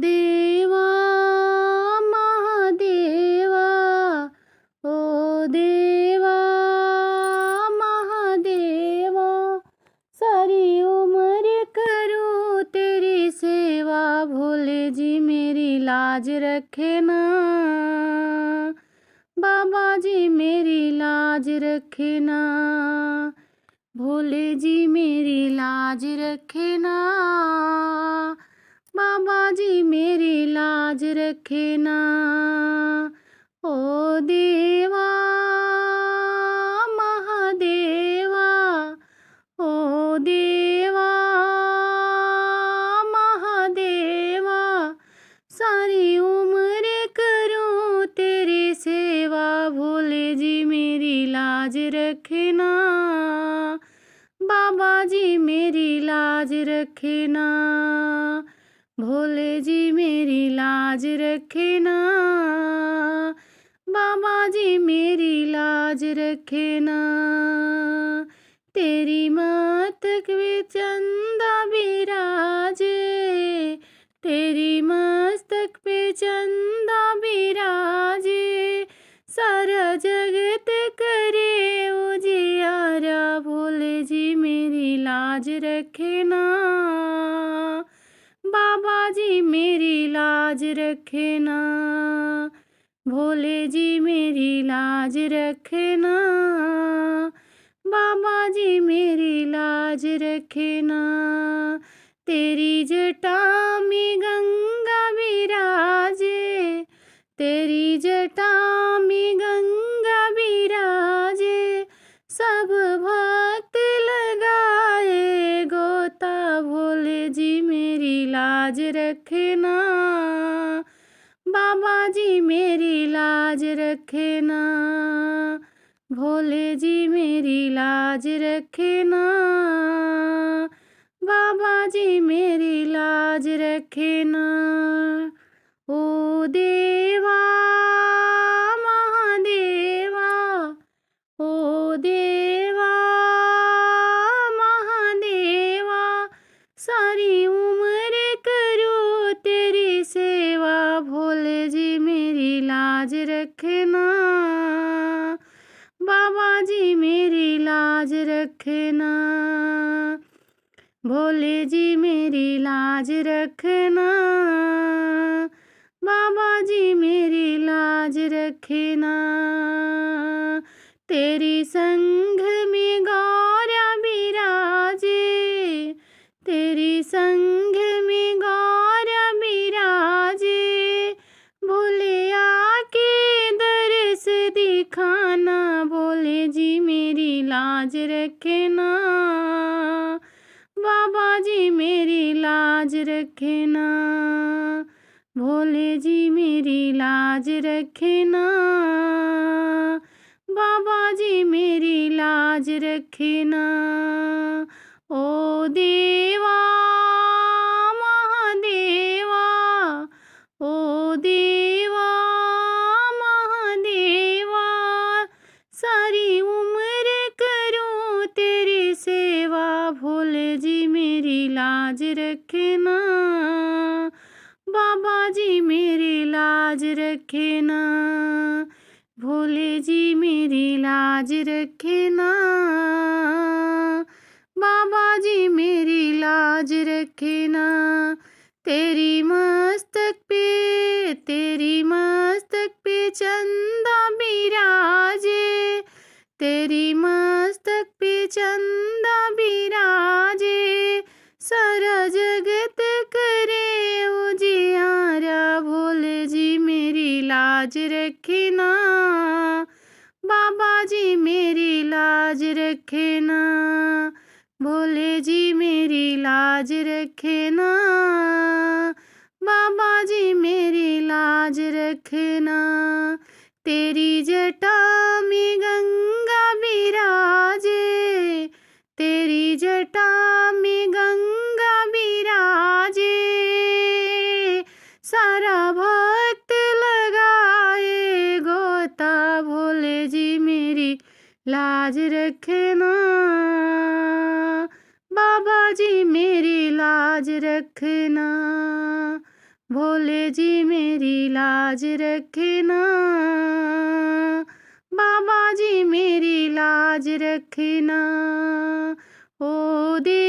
देवा महादेवा, ओ देवा महादेवा, सारी उम्र करूँ तेरी सेवा, भोले जी मेरी लाज रखे ना, बाबा जी मेरी लाज रखे ना, भोले जी मेरी लाज रखे ना, बाबा जी मेरी लाज रखे ना, ओ देवा महादेवा, ओ देवा महादेवा, सारी उम्र करूँ तेरी सेवा, भोले जी मेरी लाज रखना, बाबा जी मेरी लाज रखना, भोले जी मेरी लाज रखना, बाबा जी मेरी लाज रखना, तेरी मस्तक पे चंदा बिराजे, तेरी मस्तक पे चंदा बिराजे, सारा जगत करे उजियारा, भोले जी मेरी लाज रखना, बाबा जी मेरी लाज रखना, भोले जी मेरी लाज रखना, बाबा जी मेरी लाज रखना, तेरी जटा में गंगा विराजे, तेरी जटा में गंगा विराजे, सब भक्त लगाए गोता, भोले जी मेरी लाज रखना, बाबा जी मेरी लाज रखना, भोले जी मेरी लाज रखना, बाबा जी मेरी लाज रखना, ओ देवा महादेवा, ओ देवा महादेवा, सारी उम्र करूँ तेरी सेवा, भोले जी मेरी लाज रखना, बाबा जी मेरी लाज रखना, भोले जी मेरी लाज रखना, बाबा जी मेरी लाज रखना, तेरी संग में गौरा बिराजे, तेरी संग में गौरा बिराजे, भोले आके दर्श दिखाना, भोले जी मेरी लाज रखना, बाबा जी मेरी लाज रखना, भोले जी मेरी लाज रखना, बाबा जी मेरी लाज रखना, ओ देवा महादेवा, ओ देवा महादेवा, सारी उम्र करूँ तेरी सेवा, भोले जी मेरी लाज रखना, बाबा जी मेरी लाज रखना, भोले जी मेरी लाज रखना, बाबा जी मेरी लाज रखना, तेरी मस्तक पे चंदा बिराजे, तेरी मस्तक पे चंदा बिराजे, सारा जगत करे उजियारा, भोले जी मेरी लाज रखना, बाबा जी मेरी लाज रखना, भोले जी मेरी लाज रखना, बाबा जी मेरी लाज रखना, तेरी जटा में गंगा विराजे, तेरी जटा में गंगा विराजे, सारा भक्त लगाए गोता, भोले जी मेरी लाज रखना, बाबा जी मेरी लाज रखना, भोले जी मेरी लाज रखना, बाबा जी मेरी लाज रखना, ओ दे